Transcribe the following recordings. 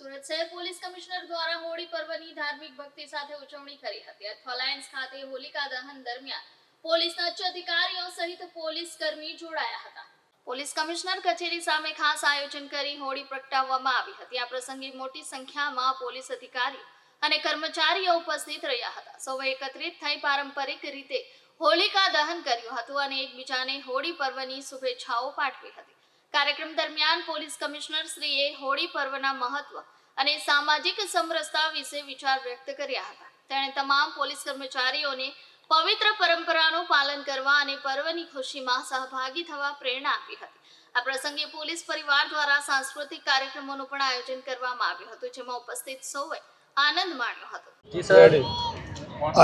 સુરત શહેર police commissioner દ્વારા હોળી પર્વની ધાર્મિક ભક્તિ સાથે ઉજવણી કરી હતી। અર્થ અલાયન્સ ખાતે હોલિકા દહન દરમિયાન પોલીસના ઉચ્ચ અધિકારીઓ સહિત પોલીસ કર્મી જોડાયા હતા। પોલીસ કમિશનર કચેરી સામે ખાસ આયોજન કરી હોળી પ્રગટાવવામાં આવી હતી। આ પ્રસંગે મોટી સંખ્યામાં પોલીસ અધિકારીઓ અને કર્મચારીઓ ઉપસ્થિત રહ્યા હતા। સૌએ એકત્રિત થઈ પારંપરિક રીતે હોલિકા દહન કર્યું હતું અને એકબીજાને હોળી પર્વની શુભેચ્છાઓ પાઠવી હતી। कार्यक्रम दरमियान पोलीस कमिश्नर श्रीए होળી पर्वना महत्व અને સામાજિક સમરસતા વિશે વિચાર વ્યક્ત કર્યા હતા। તેણે તમામ પોલીસ કર્મચારીઓને પવિત્ર પરંપરાનું પાલન કરવા અને પર્વની ખુશીમાં સહભાગી થવા પ્રેરણા આપી હતી। આ પ્રસંગે પોલીસ પરિવાર દ્વારા સાંસ્કૃતિક કાર્યક્રમોનું પણ આયોજન કરવામાં આવ્યું હતું, જેમાં ઉપસ્થિત સૌએ આનંદ માણ્યો હતો। जी सर,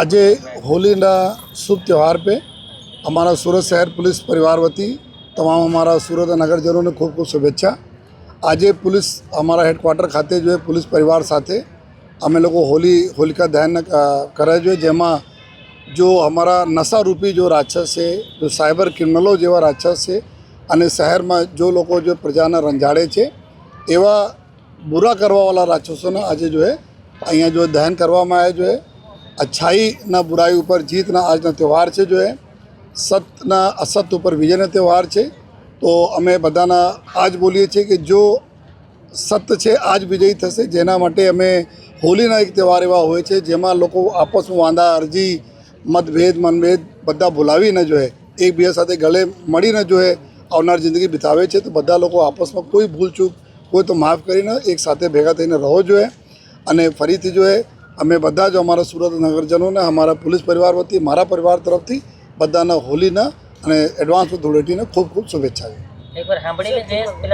आज होलीना शुभ त्यौहार पे हमारा सूरत शहर पुलिस परिवार वती तमाम हमारा सूरत नगरजनों ने खूब खूब शुभेच्छा। आज पुलिस हमारा हेडक्वार्टर खाते जो है पुलिस परिवार साथे अमे लोग होलिका दहन करे जो जेमा जो हमारा नशा रूपी जो राक्षस है, जो साइबर क्रिमिनलो जेवा राक्षस है अने शहर में जो लोग जो प्रजाने रंजाड़े छे एवा बुरा करवावाला राक्षसों आज जो है अँ जो दहन करवामां आवे जो है अच्छाई ना बुराई ऊपर जीत ना आज त्यौहार है जो है सत्य असत्य पर विजय त्यौहार है। तो अमे बधाना आज बोलीए छे कि जो सत्य है आज विजयी थशे, जेना माटे अमे होलीना एक त्यौहार एवा होय छे जेमां लोको आपस में वांधा अरजी मतभेद मनभेद बधा भूलावीने जो है एक बीजा साथे गले मळीने जो है आवनार जिंदगी बितावे छे। तो बधा लोको आपस में कोई भूल चूक कोई तो माफ़ करीने एक साथे भेगा थईने रहो जो है। अने फरीथी जो है अमे बधा जो अमारा सूरत नगरजनों ने हमारा पुलिस परिवार वती मारा परिवार तरफथी बधाना होलीना અને એડવાન્સ ધૂળેટીને ખૂબ ખૂબ શુભેચ્છાઓ। एक बार सांभळीने जे